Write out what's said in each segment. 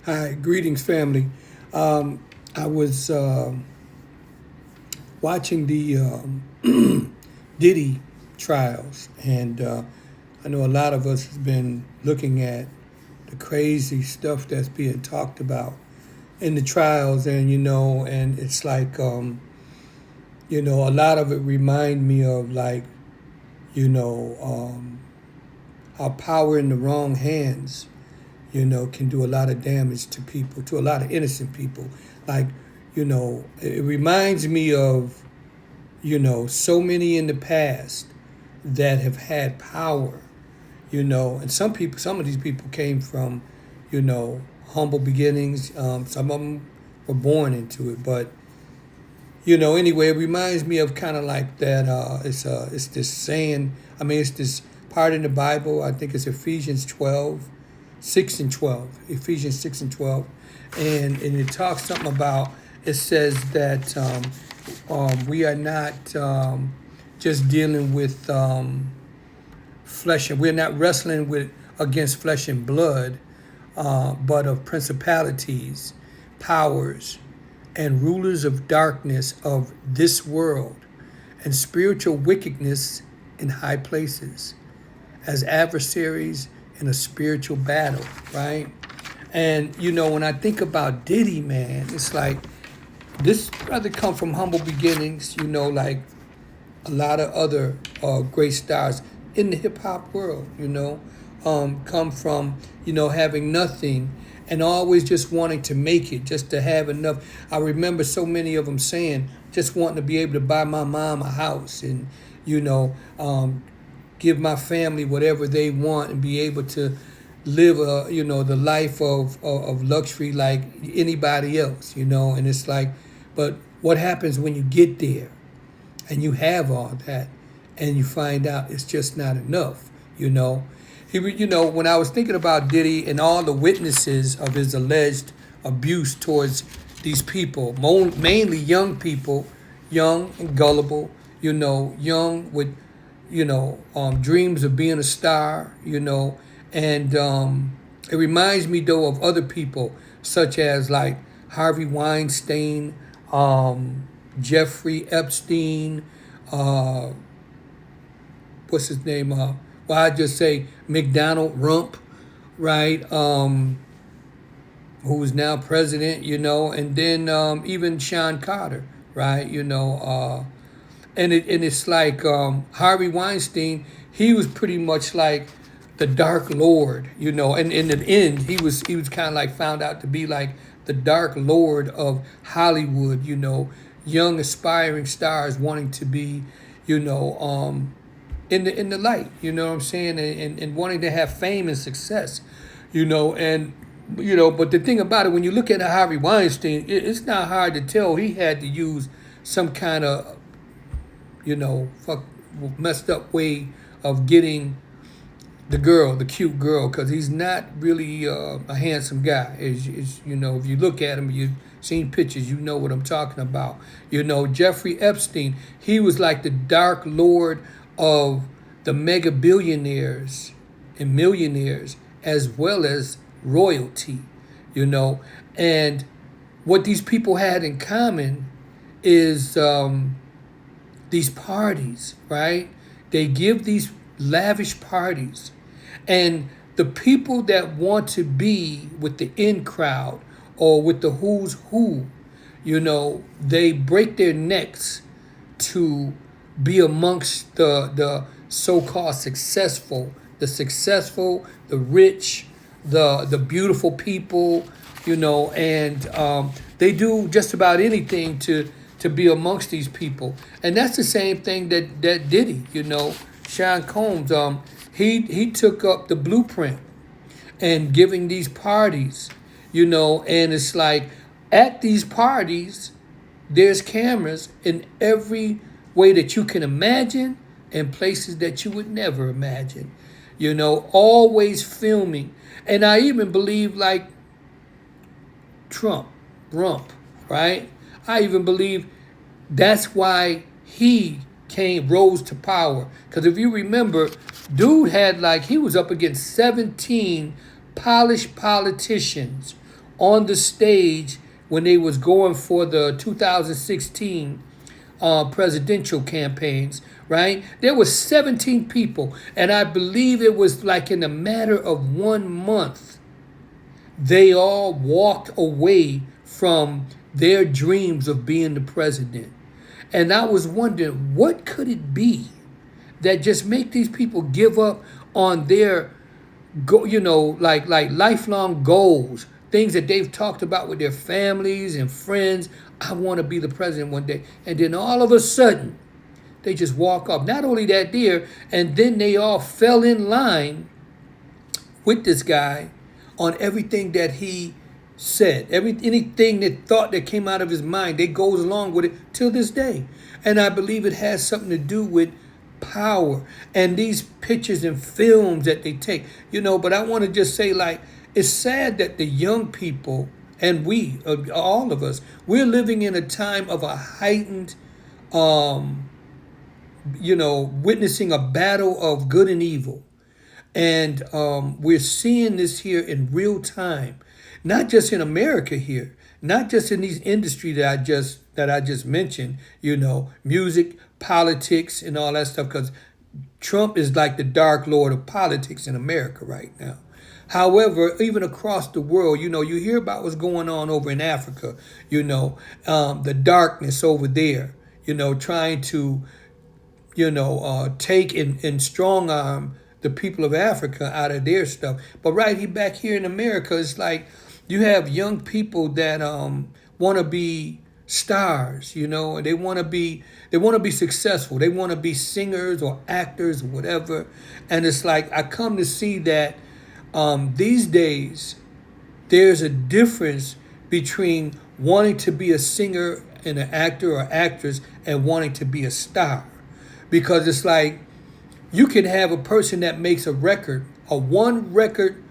Hi, greetings, family. I was watching the Diddy trials, and I know a lot of us has been looking at the crazy stuff that's being talked about in the trials, and and it's like a lot of it remind me of like you know how power in the wrong hands can do a lot of damage to people, to a lot of innocent people. Like, it reminds me of, so many in the past that have had power, and some of these people came from, humble beginnings. Some of them were born into it, but, anyway, it reminds me of kind of like that. It's this saying, it's this part in the Bible, I think it's Ephesians 12, 6 and 12, Ephesians 6 and 12. And it talks something about, it says that we are not just dealing with flesh, and we're not wrestling with against flesh and blood, but of principalities, powers, and rulers of darkness of this world, and spiritual wickedness in high places, as adversaries in a spiritual battle, right? And when I think about Diddy, man, it's like this brother come from humble beginnings, like a lot of other great stars in the hip hop world, come from, having nothing and always just wanting to make it, just to have enough. I remember so many of them saying, just wanting to be able to buy my mom a house and, give my family whatever they want and be able to live the life of luxury like anybody else, and it's like, but what happens when you get there and you have all that and you find out it's just not enough, when I was thinking about Diddy and all the witnesses of his alleged abuse towards these people, mainly young people, young and gullible, young with dreams of being a star, and it reminds me though of other people such as like Harvey Weinstein, Jeffrey Epstein, uh, what's his name? Well, I just say McDonald Rump, right? Who's now president, and then even Sean Carter, right? And it's like Harvey Weinstein. He was pretty much like the Dark Lord, And in the end, he was kind of like found out to be like the Dark Lord of Hollywood, young aspiring stars wanting to be, in the light, you know what I'm saying, and wanting to have fame and success, and but the thing about it, when you look at Harvey Weinstein, it's not hard to tell he had to use some kind of fuck messed up way of getting the girl, the cute girl, because he's not really a handsome guy. If you look at him, you've seen pictures, you know what I'm talking about. Jeffrey Epstein, he was like the dark lord of the mega billionaires and millionaires, as well as royalty, And what these people had in common is these parties, right? They give these lavish parties. And the people that want to be with the in crowd or with the who's who, they break their necks to be amongst the so-called successful, the rich, the beautiful people, and they do just about anything to be amongst these people. And that's the same thing that Diddy, Sean Combs, he took up the blueprint and giving these parties, and it's like at these parties, there's cameras in every way that you can imagine and places that you would never imagine, always filming. And I even believe like Trump, Rump, right? I even believe that's why he rose to power. Because if you remember, dude had he was up against 17 polished politicians, on the stage when they was going for the 2016 presidential campaigns, right? There was 17 people, and I believe it was like in a matter of 1 month, they all walked away from their dreams of being the president. And I was wondering, what could it be that just make these people give up on their like lifelong goals, things that they've talked about with their families and friends. I want to be the president one day, and then all of a sudden they just walk off. Not only that, dear, and then they all fell in line with this guy on everything that he said, anything that thought that came out of his mind, they goes along with it till this day. And I believe it has something to do with power and these pictures and films that they take, but I want to just say, like, it's sad that the young people and we, all of us, we're living in a time of a heightened witnessing a battle of good and evil. And we're seeing this here in real time, not just in America here, not just in these industries that I just mentioned, music, politics, and all that stuff, because Trump is like the dark lord of politics in America right now. However, even across the world, you hear about what's going on over in Africa, the darkness over there, trying to, take and strong arm the people of Africa out of their stuff. But right here back here in America, it's like you have young people that want to be stars, and they want to be successful. They want to be singers or actors or whatever. And it's like I come to see that these days there's a difference between wanting to be a singer and an actor or actress and wanting to be a star. Because it's like you can have a person that makes a one record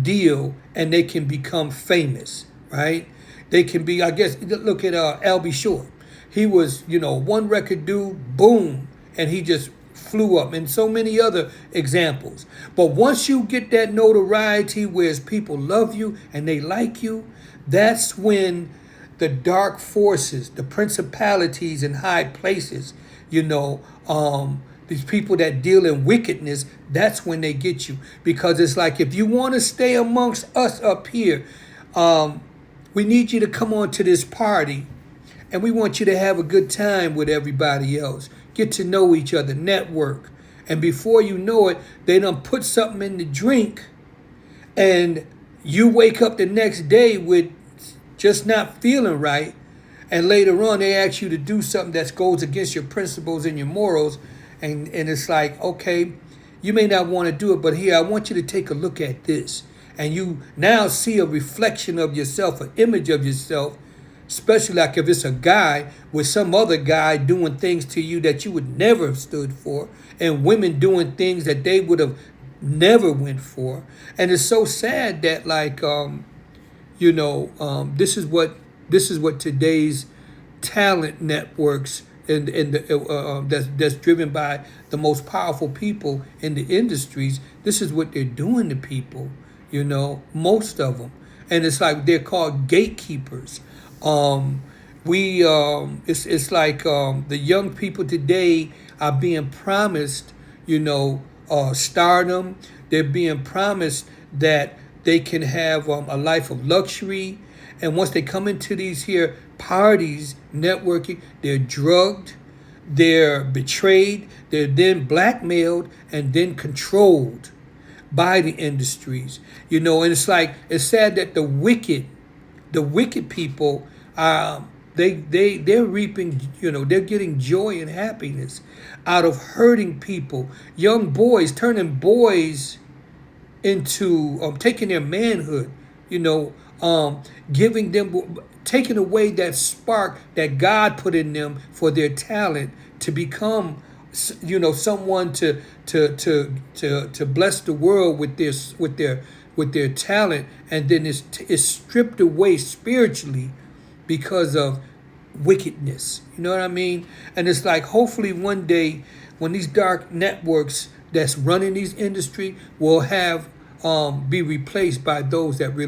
deal, and they can become famous, right? They can be, I guess, look at Albie Shore. He was, one record dude, boom, and he just flew up, and so many other examples. But once you get that notoriety where people love you and they like you, that's when the dark forces, the principalities in high places, these people that deal in wickedness, that's when they get you. Because it's like, if you want to stay amongst us up here, we need you to come on to this party, and we want you to have a good time with everybody else. Get to know each other, network. And before you know it, they done put something in the drink, and you wake up the next day with just not feeling right. And later on, they ask you to do something that goes against your principles and your morals. And it's like, okay, you may not want to do it, but here, I want you to take a look at this. And you now see a reflection of yourself, an image of yourself, especially like if it's a guy with some other guy doing things to you that you would never have stood for, and women doing things that they would have never went for. And it's so sad that, like, this is what today's talent networks and that's driven by the most powerful people in the industries. This is what they're doing to people, most of them. And it's like they're called gatekeepers. It's like the young people today are being promised, stardom. They're being promised that they can have a life of luxury. And once they come into these here parties, networking, they're drugged, they're betrayed, they're then blackmailed, and then controlled by the industries. And it's like, it's sad that the wicked people, they're reaping, they're getting joy and happiness out of hurting people, young boys, turning boys into taking their manhood, giving them, taking away that spark that God put in them for their talent to become, someone to bless the world with this, with their talent, and then it's stripped away spiritually because of wickedness. You know what I mean? And it's like, hopefully one day when these dark networks that's running these industry will have be replaced by those that really